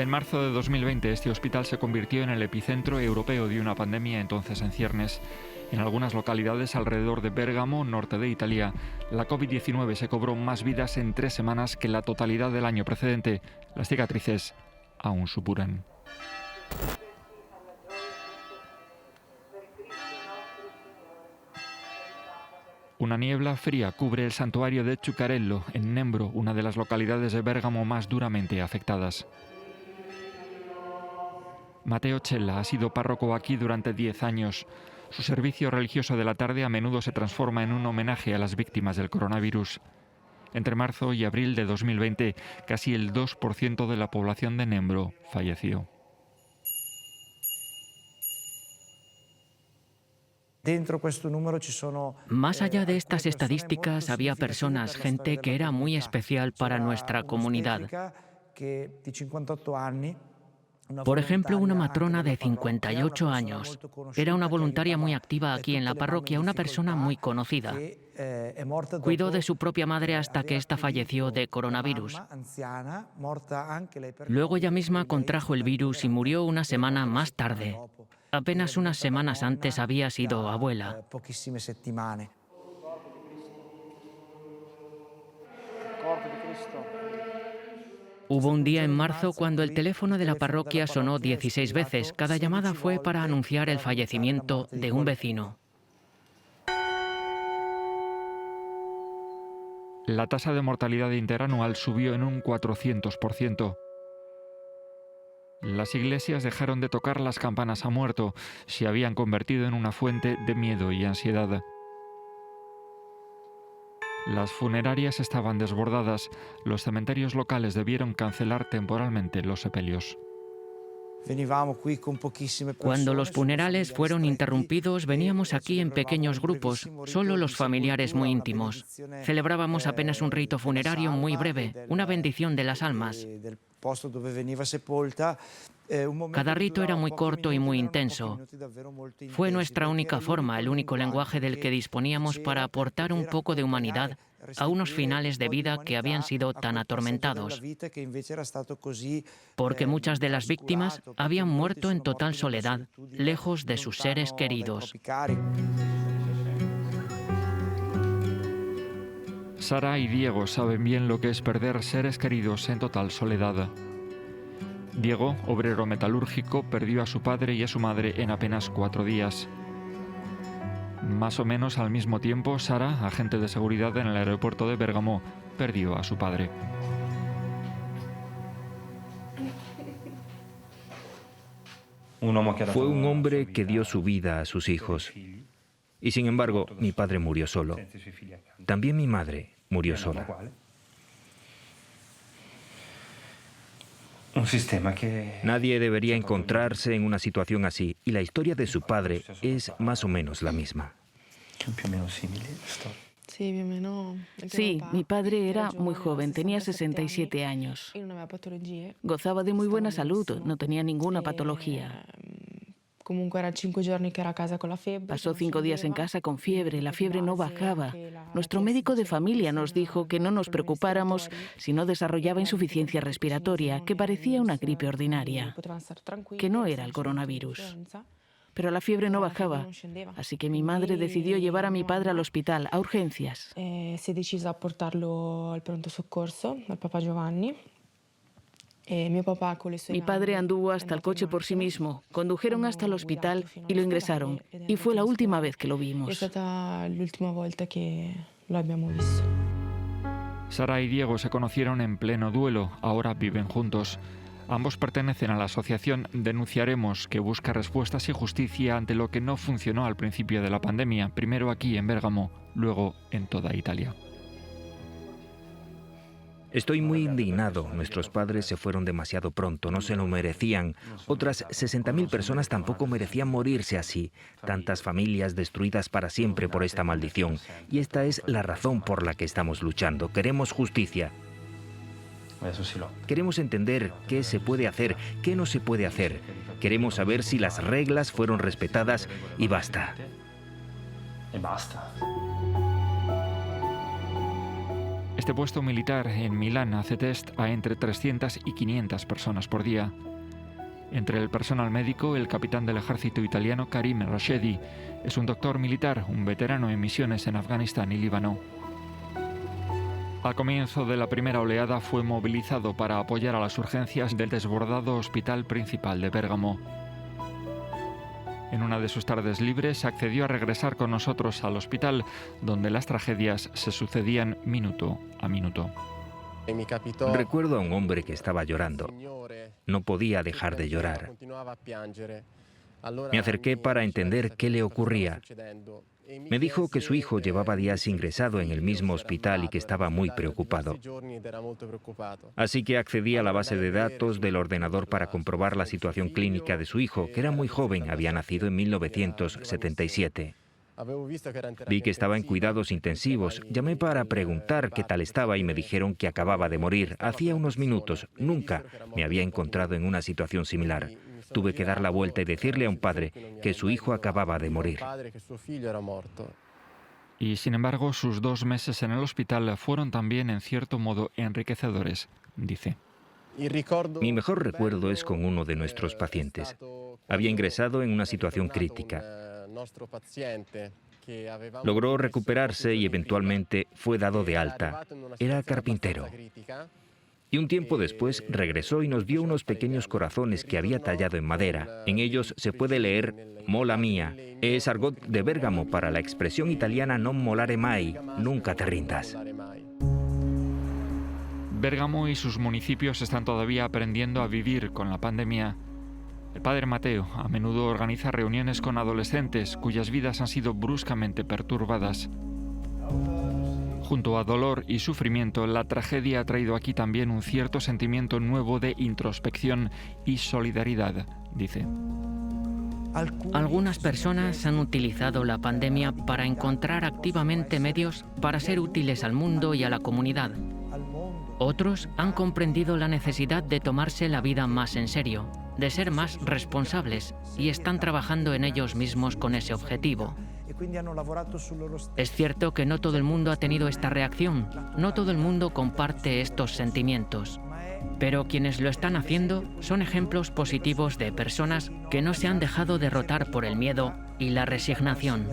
En marzo de 2020, este hospital se convirtió en el epicentro europeo de una pandemia entonces en ciernes. En algunas localidades alrededor de Bérgamo, norte de Italia, la COVID-19 se cobró más vidas en 3 semanas que la totalidad del año precedente. Las cicatrices aún supuran. Una niebla fría cubre el santuario de Ciucarello, en Nembro, una de las localidades de Bérgamo más duramente afectadas. Matteo Cella ha sido párroco aquí durante 10 años. Su servicio religioso de la tarde a menudo se transforma en un homenaje a las víctimas del coronavirus. Entre marzo y abril de 2020, casi el 2% de la población de Nembro falleció. Más allá de estas estadísticas, había personas, gente que era muy especial para nuestra comunidad. Por ejemplo, una matrona de 58 años. Era una voluntaria muy activa aquí en la parroquia, una persona muy conocida. Cuidó de su propia madre hasta que ésta falleció de coronavirus. Luego ella misma contrajo el virus y murió una semana más tarde. Apenas unas semanas antes había sido abuela. Hubo un día en marzo cuando el teléfono de la parroquia sonó 16 veces. Cada llamada fue para anunciar el fallecimiento de un vecino. La tasa de mortalidad interanual subió en un 400%. Las iglesias dejaron de tocar las campanas a muerto, se habían convertido en una fuente de miedo y ansiedad. Las funerarias estaban desbordadas, los cementerios locales debieron cancelar temporalmente los sepelios. Cuando los funerales fueron interrumpidos, veníamos aquí en pequeños grupos, solo los familiares muy íntimos. Celebrábamos apenas un rito funerario muy breve, una bendición de las almas. Cada rito era muy corto y muy intenso. Fue nuestra única forma, el único lenguaje del que disponíamos para aportar un poco de humanidad a unos finales de vida que habían sido tan atormentados, porque muchas de las víctimas habían muerto en total soledad, lejos de sus seres queridos. Sara y Diego saben bien lo que es perder seres queridos en total soledad. Diego, obrero metalúrgico, perdió a su padre y a su madre en apenas 4 días. Más o menos al mismo tiempo, Sara, agente de seguridad en el aeropuerto de Bérgamo, perdió a su padre. Fue un hombre que dio su vida a sus hijos. Y sin embargo, mi padre murió solo. También mi madre murió sola. Nadie debería encontrarse en una situación así, y la historia de su padre es más o menos la misma. Sí, mi padre era muy joven, tenía 67 años. Gozaba de muy buena salud, no tenía ninguna patología. Pasó 5 días en casa con fiebre, la fiebre no bajaba. Nuestro médico de familia nos dijo que no nos preocupáramos si no desarrollaba insuficiencia respiratoria, que parecía una gripe ordinaria, que no era el coronavirus. Pero la fiebre no bajaba, así que mi madre decidió llevar a mi padre al hospital, a urgencias. Si deciso a portarlo al pronto soccorso, al papá Giovanni. Mi padre anduvo hasta el coche por sí mismo, condujeron hasta el hospital y lo ingresaron. Y fue la última vez que lo vimos. Sara y Diego se conocieron en pleno duelo, ahora viven juntos. Ambos pertenecen a la asociación Denunciaremos, que busca respuestas y justicia ante lo que no funcionó al principio de la pandemia, primero aquí en Bérgamo, luego en toda Italia. Estoy muy indignado. Nuestros padres se fueron demasiado pronto, no se lo merecían. Otras 60.000 personas tampoco merecían morirse así. Tantas familias destruidas para siempre por esta maldición. Y esta es la razón por la que estamos luchando. Queremos justicia. Queremos entender qué se puede hacer, qué no se puede hacer. Queremos saber si las reglas fueron respetadas y basta. Este puesto militar en Milán hace test a entre 300 y 500 personas por día. Entre el personal médico, el capitán del ejército italiano Karim Rashedi es un doctor militar, un veterano en misiones en Afganistán y Líbano. Al comienzo de la primera oleada fue movilizado para apoyar a las urgencias del desbordado hospital principal de Bérgamo. En una de sus tardes libres accedió a regresar con nosotros al hospital, donde las tragedias se sucedían minuto a minuto. Recuerdo a un hombre que estaba llorando. No podía dejar de llorar. Me acerqué para entender qué le ocurría. Me dijo que su hijo llevaba días ingresado en el mismo hospital y que estaba muy preocupado. Así que accedí a la base de datos del ordenador para comprobar la situación clínica de su hijo, que era muy joven, había nacido en 1977. Vi que estaba en cuidados intensivos. Llamé para preguntar qué tal estaba y me dijeron que acababa de morir. Hacía unos minutos. Nunca me había encontrado en una situación similar. Tuve que dar la vuelta y decirle a un padre que su hijo acababa de morir. Y sin embargo, sus 2 meses en el hospital fueron también en cierto modo enriquecedores, dice. Mi mejor recuerdo es con uno de nuestros pacientes. Había ingresado en una situación crítica. Logró recuperarse y eventualmente fue dado de alta. Era carpintero. Y un tiempo después regresó y nos dio unos pequeños corazones que había tallado en madera. En ellos se puede leer «Mola mía». Es argot de Bérgamo para la expresión italiana «non molare mai», «nunca te rindas». Bérgamo y sus municipios están todavía aprendiendo a vivir con la pandemia. El padre Mateo a menudo organiza reuniones con adolescentes cuyas vidas han sido bruscamente perturbadas. Junto a dolor y sufrimiento, la tragedia ha traído aquí también un cierto sentimiento nuevo de introspección y solidaridad, dice. Algunas personas han utilizado la pandemia para encontrar activamente medios para ser útiles al mundo y a la comunidad. Otros han comprendido la necesidad de tomarse la vida más en serio, de ser más responsables, y están trabajando en ellos mismos con ese objetivo. Es cierto que no todo el mundo ha tenido esta reacción, no todo el mundo comparte estos sentimientos, pero quienes lo están haciendo son ejemplos positivos de personas que no se han dejado derrotar por el miedo y la resignación.